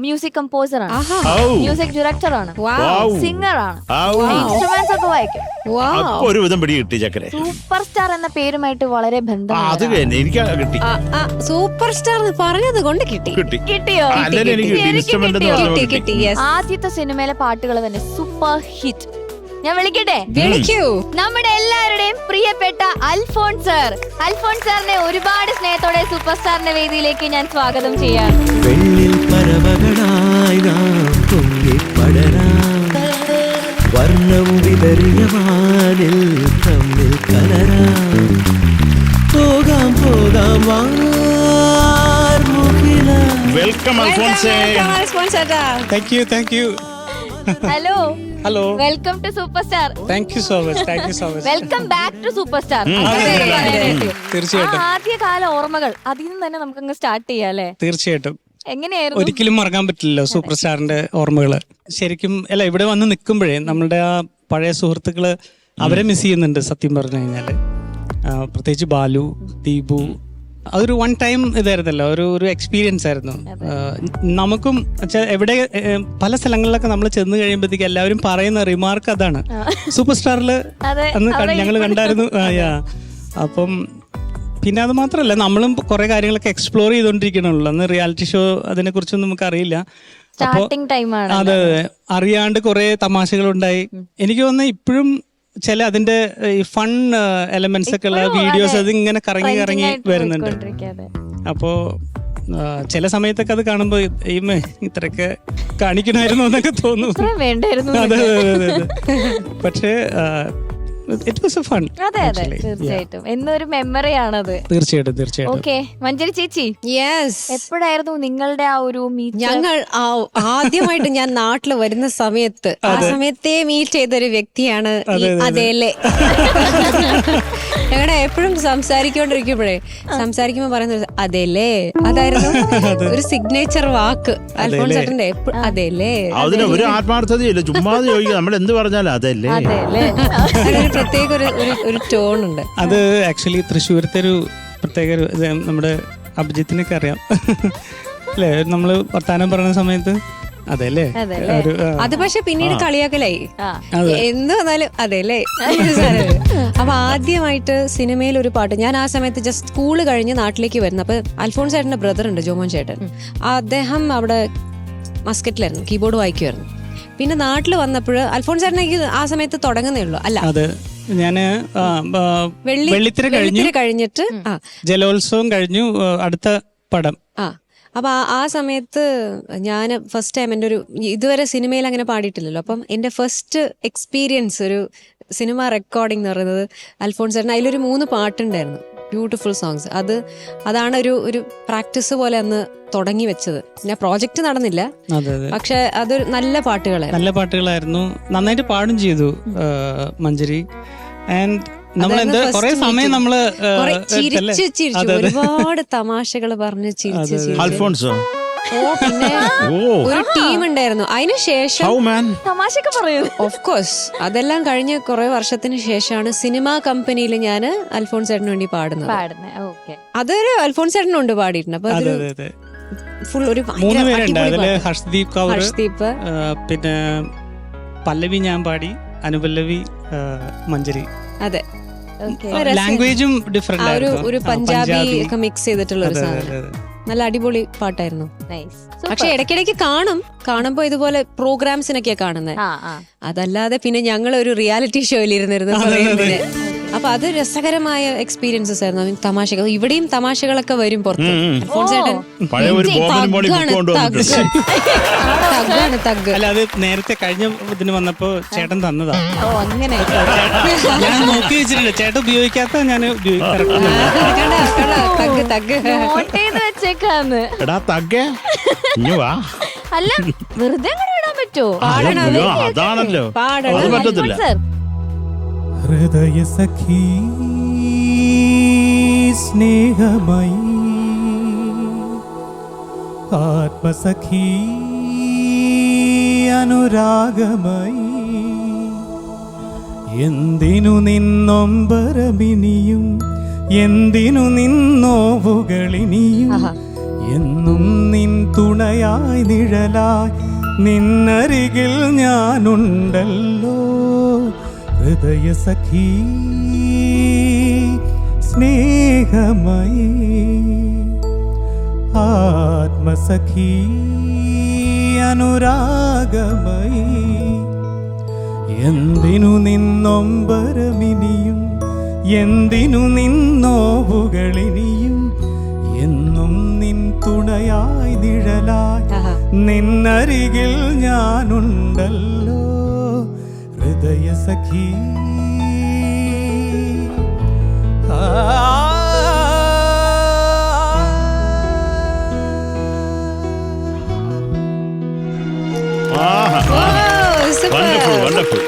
Music composer ആണ്, music director ആണ്, singer ആണ്, ഇൻസ്ട്രുമെന്റ്സ് ഒക്കെ വായിക്കും. ഒരു വിധം പിടി കിട്ടി ചക്കരെ. സൂപ്പർ സ്റ്റാർ എന്ന പേരുമായിട്ട് വളരെ ബന്ധമാണ്. സൂപ്പർ സ്റ്റാർ പറഞ്ഞത് കൊണ്ട് കിട്ടിയോ? ആദ്യത്തെ സിനിമയിലെ പാട്ടുകൾ തന്നെ സൂപ്പർ ഹിറ്റ്. ഞാൻ വിളിക്കട്ടെ? വിളിക്കൂ. നമ്മുടെ എല്ലാവരുടെയും പ്രിയപ്പെട്ട അൽഫോൺസ് സാർ. അൽഫോൺസ് സാറിനെ ഒരുപാട് സ്നേഹത്തോടെ സൂപ്പർ സ്റ്റാറിന്റെ വേദിയിലേക്ക് ഞാൻ സ്വാഗതം ചെയ്യാം. വെള്ളിൽ പരവകളായി നാം പൊങ്ങിപ്പടരാം, വർണ്ണവും വിതറിയ വാനിൽ തമ്മിൽ കലരാം, പോകാം പോകാം വാർമുഖില. വെൽക്കം അൽഫോൺസേ. Thank you. Hello. Hello. Welcome to super star. Thank you so much. Welcome back to super star. തീർച്ചയായിട്ടും. ആദ്യകാല ഓർമ്മകൾ അതിൽ നിന്ന് തന്നെ നമുക്കങ്ങ് സ്റ്റാർട്ട് ചെയ്യാം അല്ലേ? തീർച്ചയായിട്ടും. എങ്ങനെയായിരുന്നു? ഒരിക്കലും മറക്കാൻ പറ്റില്ലല്ലോ സൂപ്പർ സ്റ്റാറിന്റെ ഓർമ്മകള്. ശരിക്കും അല്ല, ഇവിടെ വന്ന് നിൽക്കുമ്പോഴേ നമ്മളുടെ ആ പഴയ സുഹൃത്തുക്കള് അവരെ മിസ് ചെയ്യുന്നുണ്ട് സത്യം പറഞ്ഞു കഴിഞ്ഞാല്. പ്രത്യേകിച്ച് ബാലു, ദീപു, അതൊരു വൺ ടൈം ഇതായിരുന്നല്ലോ, ഒരു എക്സ്പീരിയൻസ് ആയിരുന്നു നമുക്കും. എവിടെ പല സ്ഥലങ്ങളിലൊക്കെ നമ്മൾ ചെന്ന് കഴിയുമ്പോഴത്തേക്ക് എല്ലാവരും പറയുന്ന റിമാർക്ക് അതാണ്, സൂപ്പർ സ്റ്റാറിൽ അന്ന് ഞങ്ങൾ കണ്ടായിരുന്നു. അപ്പം പിന്നെ അത് മാത്രമല്ല, നമ്മളും കുറെ കാര്യങ്ങളൊക്കെ എക്സ്പ്ലോർ ചെയ്തോണ്ടിരിക്കണല്ലോ. അന്ന് റിയാലിറ്റി ഷോ അതിനെ കുറിച്ചൊന്നും നമുക്ക് അറിയില്ല. അപ്പൊ അതെ, അറിയാണ്ട് കുറെ തമാശകളുണ്ടായി. എനിക്ക് തോന്നുന്നു ഇപ്പോഴും ചില അതിന്റെ ഈ ഫൺ എലമെന്റ്സ് ഒക്കെ ഉള്ള വീഡിയോസ് അത് ഇങ്ങനെ കറങ്ങി വരുന്നുണ്ട്. അപ്പോ ചില സമയത്തൊക്കെ അത് കാണുമ്പോ ഇത്രയൊക്കെ കാണിക്കണമായിരുന്നു എന്നൊക്കെ തോന്നും. അതെ. പക്ഷേ ഇറ്റ് വാസ് എ ഫൺ. അതെ തീർച്ചയായിട്ടും എന്നൊരു മെമ്മറി ആണത്. തീർച്ചയായിട്ടും. ഓക്കെ, മഞ്ജരി ചേച്ചി, എപ്പോഴായിരുന്നു നിങ്ങളുടെ ആ ഒരു മീറ്റ്? ഞങ്ങൾ ആദ്യമായിട്ട് ഞാൻ നാട്ടിൽ വരുന്ന സമയത്ത് ആ സമയത്തെ മീറ്റ് ചെയ്തൊരു വ്യക്തിയാണ് അതേല്ലേ. ഞങ്ങളുടെ എപ്പോഴും സംസാരിക്കുമ്പോ പറയുന്നത് അതേല്ലേ, അതായിരുന്നു ഒരു സിഗ്നേച്ചർ വാക്ക് അൽഫോൺസ് ചേട്ടന്റെ. അതേല്ലേ, അതിന് ഒരു ആത്മാർത്ഥതയില്ല, ചുമ്മാ ചോദിക്കുക, നമ്മൾ എന്ത് പറഞ്ഞാലും അതല്ലേ. അതൊരു പ്രത്യേക ഒരു ടോൺ ഉണ്ട്. അത് ആക്ച്വലി തൃശ്ശൂരത്തെ ഒരു പ്രത്യേക നമ്മുടെ അഭിജിത്തിനൊക്കെ അറിയാം അല്ലേ, നമ്മള് വർത്താനം പറയുന്ന സമയത്ത് അതെല്ലേ. അത് പക്ഷെ പിന്നീട് കളിയാക്കലായി, എന്ത് വന്നാലും അതെല്ലേ. അപ്പൊ ആദ്യമായിട്ട് സിനിമയിൽ ഒരു പാട്ട്, ഞാൻ ആ സമയത്ത് ജസ്റ്റ് സ്കൂള് കഴിഞ്ഞ് നാട്ടിലേക്ക് വരുന്നു. അപ്പൊ അൽഫോൺസ് ചേട്ടന്റെ ബ്രദർ ഉണ്ട്, ജോമോൻ ചേട്ടൻ. അദ്ദേഹം അവിടെ മസ്കറ്റിലായിരുന്നു, കീബോർഡ് വായിക്കുമായിരുന്നു. പിന്നെ നാട്ടിൽ വന്നപ്പോൾ അൽഫോൺസ് ചേട്ടനേക്ക് ആ സമയത്ത് തുടങ്ങുന്നേ ഉള്ളൂ. അല്ല, ഞാന് വെള്ളിത്തിര കഴിഞ്ഞിട്ട് ജലോത്സവം കഴിഞ്ഞു, അടുത്ത പടം. അപ്പൊ ആ സമയത്ത് ഞാൻ ഫസ്റ്റ് ടൈം എൻ്റെ ഇതുവരെ സിനിമയിൽ അങ്ങനെ പാടിയിട്ടില്ലല്ലോ. അപ്പം എൻ്റെ ഫസ്റ്റ് എക്സ്പീരിയൻസ് ഒരു സിനിമ റെക്കോർഡിംഗ് എന്ന് പറയുന്നത് അൽഫോൺസ് ചേട്ടൻ. അതിലൊരു 3 പാട്ടുണ്ടായിരുന്നു, ബ്യൂട്ടിഫുൾ സോങ്സ്. അതാണ് ഒരു പ്രാക്ടീസ് പോലെ അന്ന് തുടങ്ങി വെച്ചത്. പിന്നെ പ്രോജക്റ്റ് നടന്നില്ല, പക്ഷെ അതൊരു നല്ല പാട്ടുകളായിരുന്നു. നന്നായിട്ട് പാടും ചെയ്തു മഞ്ജരി. ആൻഡ് നമ്മളെന്ത് കുറെ സമയം നമ്മള് ചിരിച്ച് ഒരുപാട് തമാശകൾ പറഞ്ഞ് ചിരിച്ച്. അൽഫോൺസോ? പിന്നെ ഒരു ടീം ഉണ്ടായിരുന്നു. അതിനുശേഷം തമാശയൊക്കെ പറയൂ. ഓഫ് കോഴ്സ് അതെല്ലാം കഴിഞ്ഞ് കുറെ വർഷത്തിന് ശേഷമാണ് സിനിമാ കമ്പനിയിൽ ഞാൻ അൽഫോൺസ് ചേട്ടന് വേണ്ടി പാടുന്നത്. അതൊരു അൽഫോൺസ് ചേട്ടനുണ്ട് പാടിയിട്ടുണ്ട്. അപ്പൊ ഫുൾ ഒരു 3 പേരുണ്ട് അതില്. ഹർഷ്ദീപ്, പിന്നെ പല്ലവി ഞാൻ പാടി, അനുപല്ലവി മഞ്ജരി. അതെ, ലാംഗ്വേജും ഡിഫറെന്റ്, ഒരു പഞ്ചാബി ഒക്കെ മിക്സ് ചെയ്തിട്ടുള്ള ഒരു സാധനം. നല്ല അടിപൊളി പാട്ടായിരുന്നു. പക്ഷെ ഇടയ്ക്കിടയ്ക്ക് കാണുമ്പോ ഇതുപോലെ പ്രോഗ്രാംസിനൊക്കെയാ കാണുന്നത്. അതല്ലാതെ പിന്നെ ഞങ്ങൾ ഒരു റിയാലിറ്റി ഷോയിൽ ഇരുന്നിരുന്നു. അപ്പൊ അത് രസകരരമായ എക്സ്പീരിയൻസസ് ആയിരുന്നു. തമാശകൾ, ഇവിടെയും തമാശകളൊക്കെ വരും പുറത്ത്. അല്ല, അത് നേരത്തെ കഴിഞ്ഞ ഇതിന് വന്നപ്പോ ചേട്ടൻ തന്നതാ. ഞാൻ നോക്കി വെച്ചിട്ടുണ്ട്, ചേട്ടൻ ഉപയോഗിക്കാത്ത ഞാൻ അല്ല, വെറുതെ ഇടാൻ പറ്റുമോ? അതാണല്ലോ, അത് പറ്റത്തില്ല. ഹൃദയ സഖി സ്നേഹമയി, ആത്മസഖി അനുരാഗമയി, എന്തിനു നിന്നൊമ്പരമിനിയും, എന്തിനു നിന്നോവുകളിനിയും, എന്നും നിൻ തുണയായി നിഴലായി നിന്നരികിൽ ഞാനുണ്ടല്ലോ ഹൃദയ സഖി സ്നേഹമയി ആത്മസഖി അനുരാഗമയി എന്തിനു നിന്നൊമ്പരമിനിയും എന്തിനു നിന്നോവുകളിനിയും എന്നും നിൻ തുണയായി നിഴലായി ആഹാ. നിന്നരികിൽ ഞാനുണ്ടല്ലോ ഹൃദയ സഖി ആഹാ ഓ, super. Wonderful wonderful